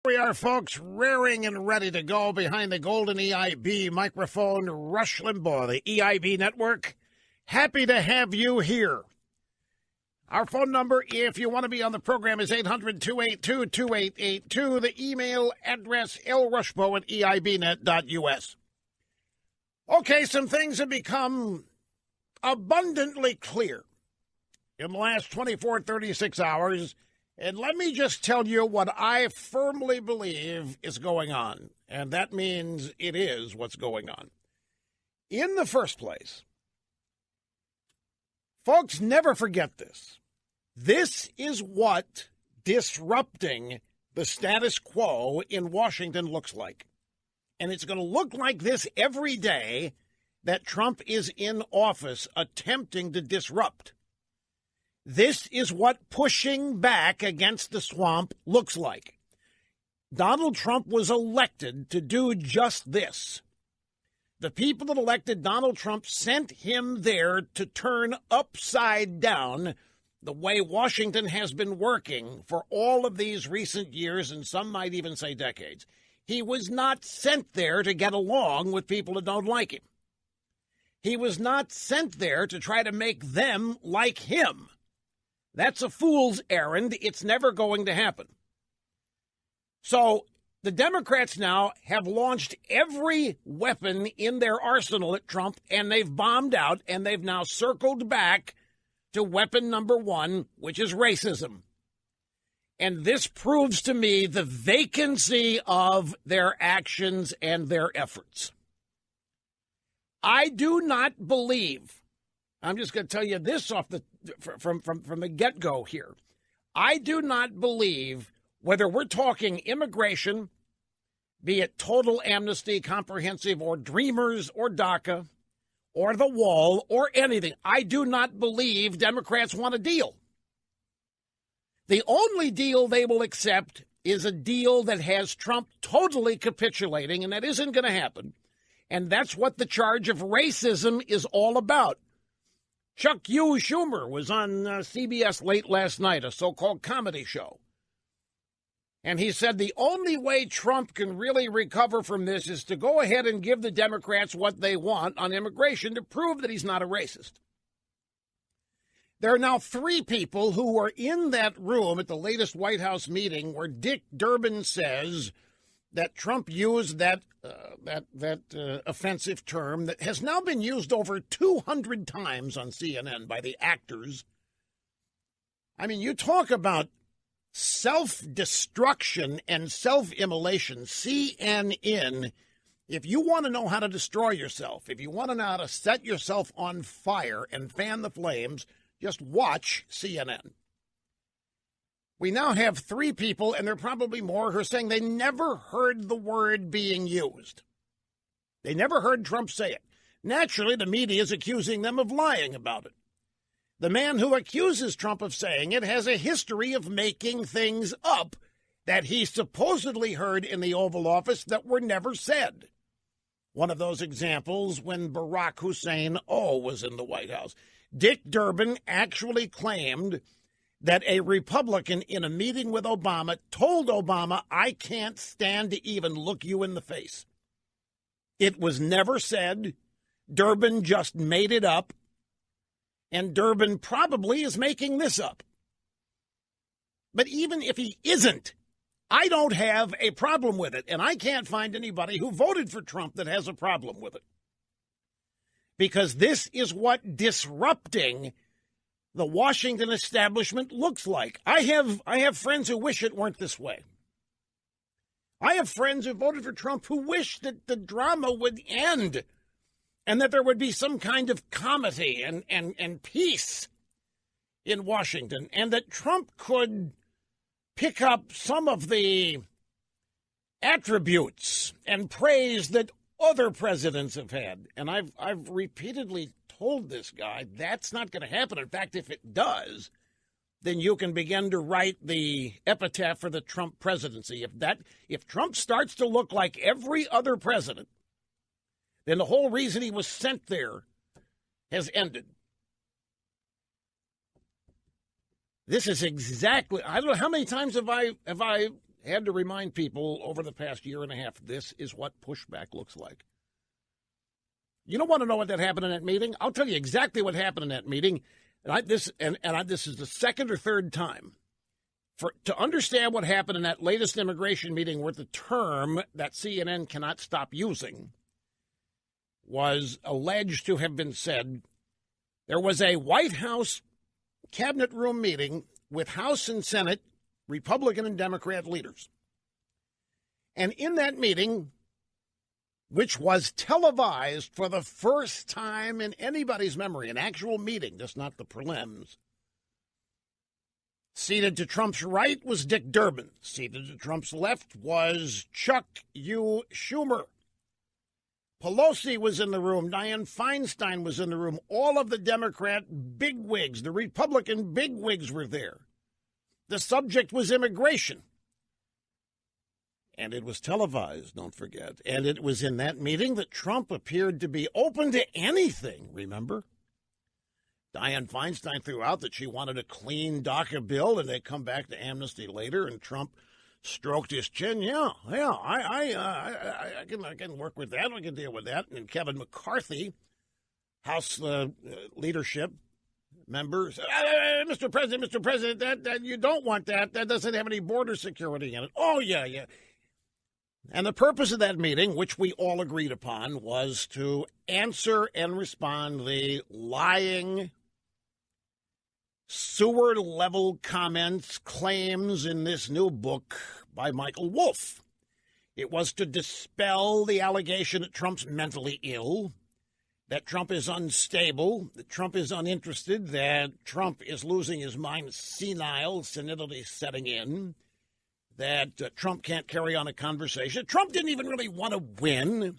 We are, folks, raring and ready to go behind the golden EIB microphone. Rush Limbaugh, the EIB network. Happy to have you here. Our phone number, if you want to be on the program, is 800-282-2882. The email address, lrushbo@eibnet.us. Okay, some things have become abundantly clear in the last 24, 36 hours. And let me just tell you what I firmly believe is going on. And that means it is what's going on. In the first place, folks, never forget this. This is what disrupting the status quo in Washington looks like. And it's going to look like this every day that Trump is in office attempting to disrupt. This is what pushing back against the swamp looks like. Donald Trump was elected to do just this. The people that elected Donald Trump sent him there to turn upside down the way Washington has been working for all of these recent years, and some might even say decades. He was not sent there to get along with people that don't like him. He was not sent there to try to make them like him. That's a fool's errand. It's never going to happen. So the Democrats now have launched every weapon in their arsenal at Trump, and they've bombed out, and they've now circled back to weapon number one, which is racism. And this proves to me the vacancy of their actions and their efforts. I do not believe, I'm just going to tell you this off the from the get-go here. I do not believe, whether we're talking immigration, be it total amnesty, comprehensive, or Dreamers, or DACA, or the wall, or anything, I do not believe Democrats want a deal. The only deal they will accept is a deal that has Trump totally capitulating, and that isn't going to happen. And that's what the charge of racism is all about. Chuck Schumer was on CBS late last night, a so-called comedy show. And he said the only way Trump can really recover from this is to go ahead and give the Democrats what they want on immigration to prove that he's not a racist. There are now three people who were in that room at the latest White House meeting where Dick Durbin says that Trump used that offensive term that has now been used over 200 times on CNN by the actors. I mean, you talk about self-destruction and self-immolation. CNN, if you want to know how to destroy yourself, if you want to know how to set yourself on fire and fan the flames, just watch CNN. We now have three people, and there are probably more, who are saying they never heard the word being used. They never heard Trump say it. Naturally, the media is accusing them of lying about it. The man who accuses Trump of saying it has a history of making things up that he supposedly heard in the Oval Office that were never said. One of those examples when Barack Hussein was in the White House. Dick Durbin actually claimed that a Republican in a meeting with Obama told Obama, "I can't stand to even look you in the face." It was never said. Durbin just made it up. And Durbin probably is making this up. But even if he isn't, I don't have a problem with it. And I can't find anybody who voted for Trump that has a problem with it. Because this is what disrupting the Washington establishment looks like. I have friends who wish it weren't this way. I have friends who voted for Trump who wish that the drama would end and that there would be some kind of comity and peace in Washington, and that Trump could pick up some of the attributes and praise that other presidents have had. And I've repeatedly told this guy that's not going to happen. In fact, if it does, then you can begin to write the epitaph for the Trump presidency. If Trump starts to look like every other president, then the whole reason he was sent there has ended. This is exactly, I don't know how many times have I had to remind people over the past year and a half, this is what pushback looks like. You don't want to know what that happened in that meeting? I'll tell you exactly what happened in that meeting. This is the second or third time. To understand what happened in that latest immigration meeting, where the term that CNN cannot stop using was alleged to have been said, there was a White House cabinet room meeting with House and Senate Republican and Democrat leaders. And in that meeting, which was televised for the first time in anybody's memory, an actual meeting, just not the prelims, seated to Trump's right was Dick Durbin. Seated to Trump's left was Chuck U. Schumer. Pelosi was in the room. Dianne Feinstein was in the room. All of the Democrat bigwigs, the Republican bigwigs were there. The subject was immigration. And it was televised, don't forget. And it was in that meeting that Trump appeared to be open to anything, remember? Dianne Feinstein threw out that she wanted a clean DACA bill, and they come back to amnesty later, and Trump stroked his chin. I can work with that. I can deal with that. And Kevin McCarthy, House leadership members, Mr. President, that you don't want that. That doesn't have any border security in it. Oh, yeah. And the purpose of that meeting, which we all agreed upon, was to answer and respond the lying, sewer-level comments, claims in this new book by Michael Wolff. It was to dispel the allegation that Trump's mentally ill, that Trump is unstable, that Trump is uninterested, that Trump is losing his mind, senility setting in, that Trump can't carry on a conversation. Trump didn't even really want to win,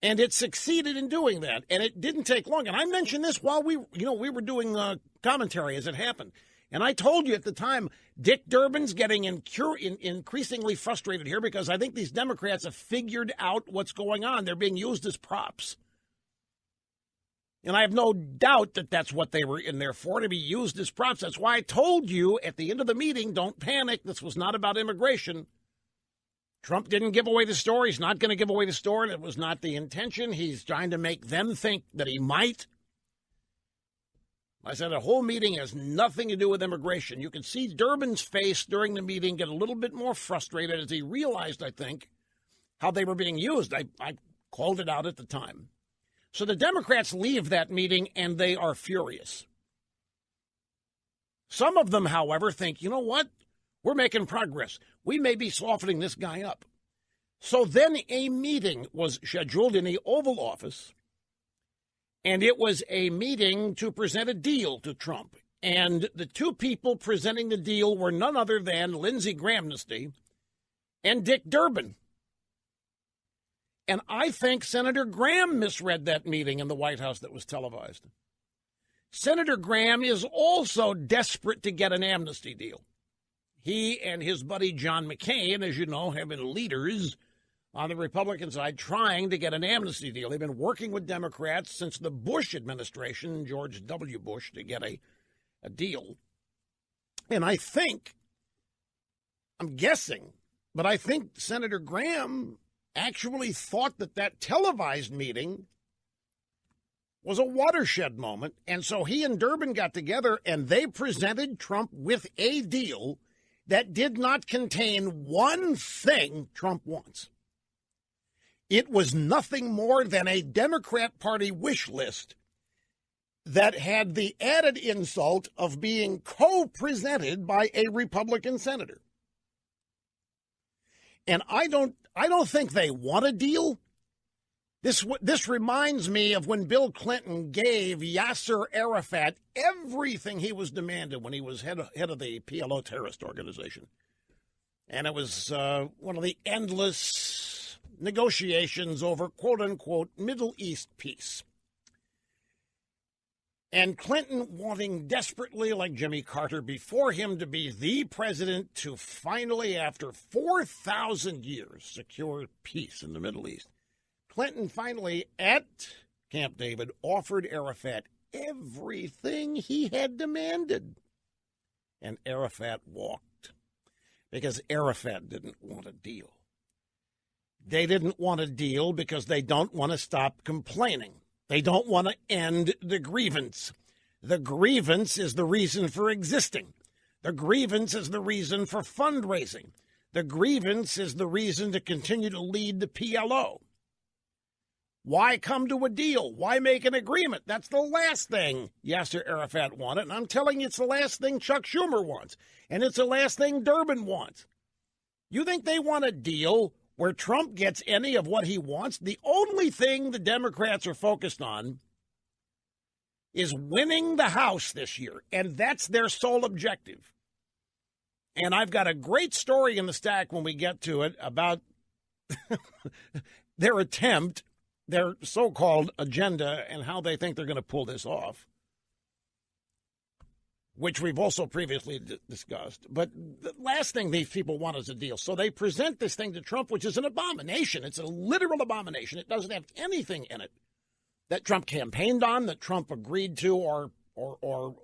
and it succeeded in doing that. And it didn't take long. And I mentioned this while we were doing commentary as it happened. And I told you at the time, Dick Durbin's getting increasingly frustrated here because I think these Democrats have figured out what's going on. They're being used as props. And I have no doubt that that's what they were in there for, to be used as props. That's why I told you at the end of the meeting, don't panic. This was not about immigration. Trump didn't give away the story. He's not going to give away the story. That was not the intention. He's trying to make them think that he might. I said the whole meeting has nothing to do with immigration. You can see Durbin's face during the meeting get a little bit more frustrated as he realized, I think, how they were being used. I called it out at the time. So the Democrats leave that meeting, and they are furious. Some of them, however, think, you know what? We're making progress. We may be softening this guy up. So then a meeting was scheduled in the Oval Office, and it was a meeting to present a deal to Trump. And the two people presenting the deal were none other than Lindsey Graham and Dick Durbin. And I think Senator Graham misread that meeting in the White House that was televised. Senator Graham is also desperate to get an amnesty deal. He and his buddy John McCain, as you know, have been leaders on the Republican side trying to get an amnesty deal. They've been working with Democrats since the Bush administration, George W. Bush, to get a deal. And I think, I'm guessing, but I think Senator Graham actually thought that televised meeting was a watershed moment. And so he and Durbin got together and they presented Trump with a deal that did not contain one thing Trump wants. It was nothing more than a Democrat Party wish list that had the added insult of being co-presented by a Republican senator. And I don't think they want a deal. This reminds me of when Bill Clinton gave Yasser Arafat everything he was demanded when he was head of the PLO terrorist organization. And it was one of the endless negotiations over, quote-unquote, Middle East peace. And Clinton wanting desperately, like Jimmy Carter before him, to be the president to finally, after 4,000 years, secure peace in the Middle East. Clinton finally, at Camp David, offered Arafat everything he had demanded. And Arafat walked. because Arafat didn't want a deal. They didn't want a deal because they don't want to stop complaining. They don't want to end the grievance. The grievance is the reason for existing. The grievance is the reason for fundraising. The grievance is the reason to continue to lead the PLO. Why come to a deal? Why make an agreement? That's the last thing Yasser Arafat wanted, and I'm telling you it's the last thing Chuck Schumer wants, and it's the last thing Durbin wants. You think they want a deal where Trump gets any of what he wants? The only thing the Democrats are focused on is winning the House this year, and that's their sole objective. And I've got a great story in the stack when we get to it about their attempt, their so-called agenda, and how they think they're going to pull this off, which we've also previously discussed. But the last thing these people want is a deal. So they present this thing to Trump, which is an abomination. It's a literal abomination. It doesn't have anything in it that Trump campaigned on, that Trump agreed to or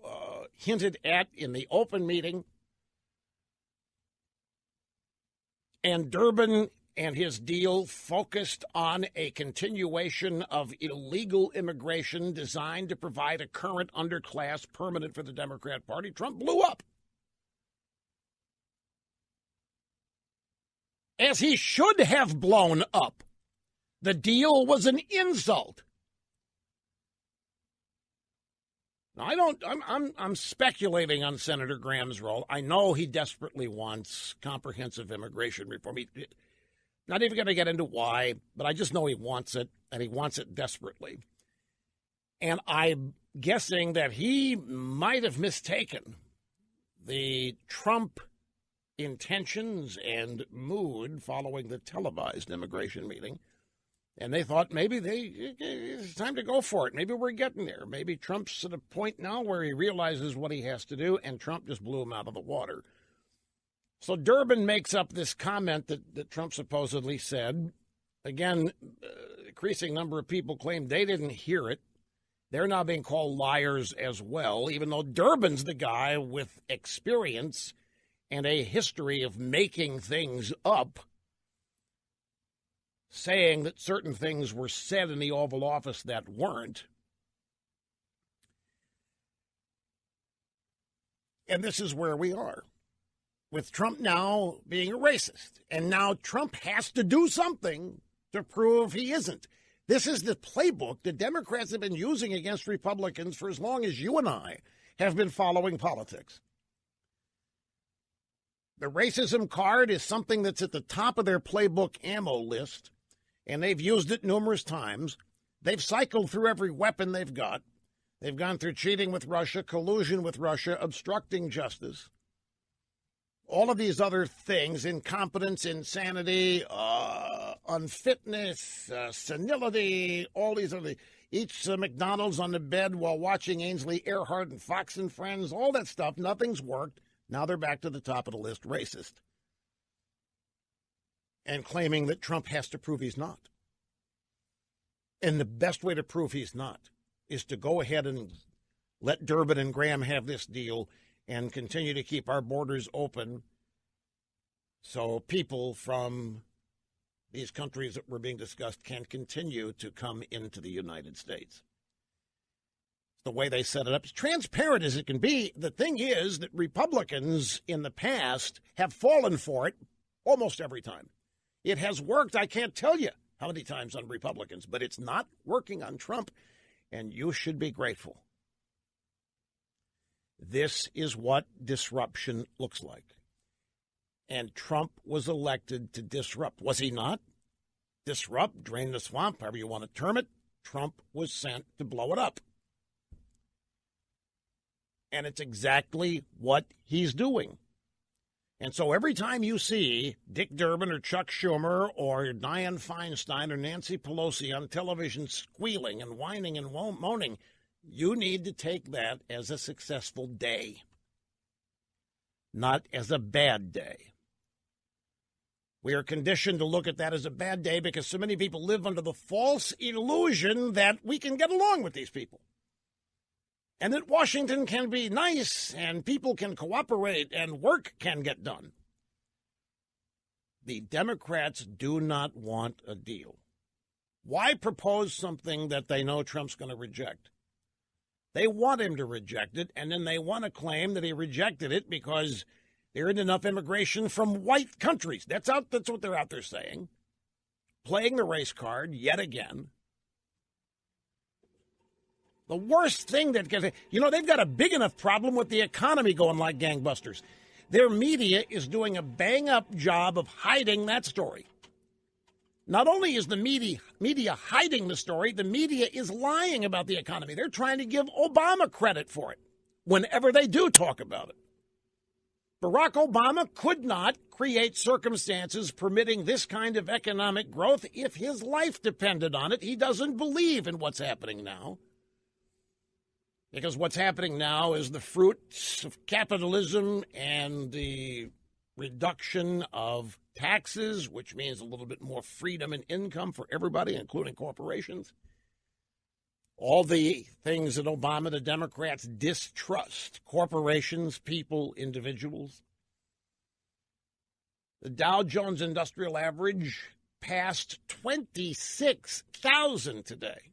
hinted at in the open meeting. And Durbin and his deal focused on a continuation of illegal immigration designed to provide a current underclass permanent for the Democrat Party. Trump blew up. As he should have blown up. The deal was an insult. Now, I'm speculating on Senator Graham's role. I know he desperately wants comprehensive immigration reform. Not even going to get into why, but I just know he wants it, and he wants it desperately. And I'm guessing that he might have mistaken the Trump intentions and mood following the televised immigration meeting. And they thought maybe it's time to go for it. Maybe we're getting there. Maybe Trump's at a point now where he realizes what he has to do, and Trump just blew him out of the water. So Durbin makes up this comment that Trump supposedly said. Again, increasing number of people claim they didn't hear it. They're now being called liars as well, even though Durbin's the guy with experience and a history of making things up, saying that certain things were said in the Oval Office that weren't. And this is where we are, with Trump now being a racist. And now Trump has to do something to prove he isn't. This is the playbook the Democrats have been using against Republicans for as long as you and I have been following politics. The racism card is something that's at the top of their playbook ammo list, and they've used it numerous times. They've cycled through every weapon they've got. They've gone through cheating with Russia, collusion with Russia, obstructing justice. All of these other things, incompetence, insanity, unfitness, senility, all these other, each McDonald's on the bed while watching Ainsley Earhart and Fox and Friends, all that stuff, nothing's worked. Now they're back to the top of the list, racist. And claiming that Trump has to prove he's not. And the best way to prove he's not is to go ahead and let Durbin and Graham have this deal and continue to keep our borders open so people from these countries that were being discussed can continue to come into the United States. The way they set it up, as transparent as it can be. The thing is that Republicans in the past have fallen for it almost every time. It has worked. I can't tell you how many times on Republicans, but it's not working on Trump, and you should be grateful. This is what disruption looks like. And Trump was elected to disrupt. Was he not? Disrupt, drain the swamp, however you want to term it. Trump was sent to blow it up. And it's exactly what he's doing. And so every time you see Dick Durbin or Chuck Schumer or Dianne Feinstein or Nancy Pelosi on television squealing and whining and moaning, you need to take that as a successful day, not as a bad day. We are conditioned to look at that as a bad day because so many people live under the false illusion that we can get along with these people. And that Washington can be nice and people can cooperate and work can get done. the Democrats do not want a deal. Why propose something that they know Trump's going to reject? They want him to reject it, and then they want to claim that he rejected it because there isn't enough immigration from white countries. That's what they're out there saying. Playing the race card yet again. The worst thing that can, they've got a big enough problem with the economy going like gangbusters. Their media is doing a bang-up job of hiding that story. Not only is the media hiding the story, the media is lying about the economy. They're trying to give Obama credit for it whenever they do talk about it. Barack Obama could not create circumstances permitting this kind of economic growth if his life depended on it. He doesn't believe in what's happening now. Because what's happening now is the fruits of capitalism and the reduction of taxes, which means a little bit more freedom and income for everybody, including corporations. All the things that Obama, the Democrats distrust: corporations, people, individuals. The Dow Jones Industrial Average passed 26,000 today.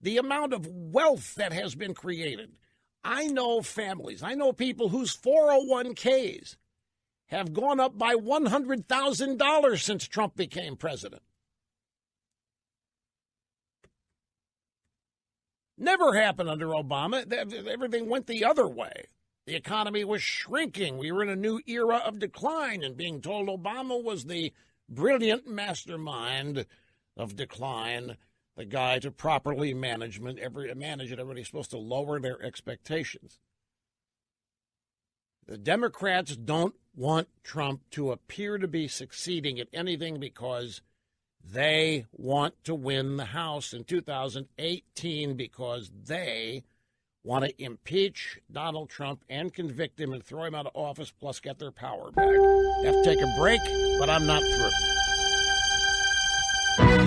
The amount of wealth that has been created. I know families, I know people whose 401ks have gone up by $100,000 since Trump became president. Never happened under Obama. Everything went the other way. The economy was shrinking. We were in a new era of decline, and being told Obama was the brilliant mastermind of decline, the guy to properly manage it. Everybody's supposed to lower their expectations. The Democrats don't want Trump to appear to be succeeding at anything because they want to win the House in 2018, because they want to impeach Donald Trump and convict him and throw him out of office, plus get their power back. I have to take a break, but I'm not through.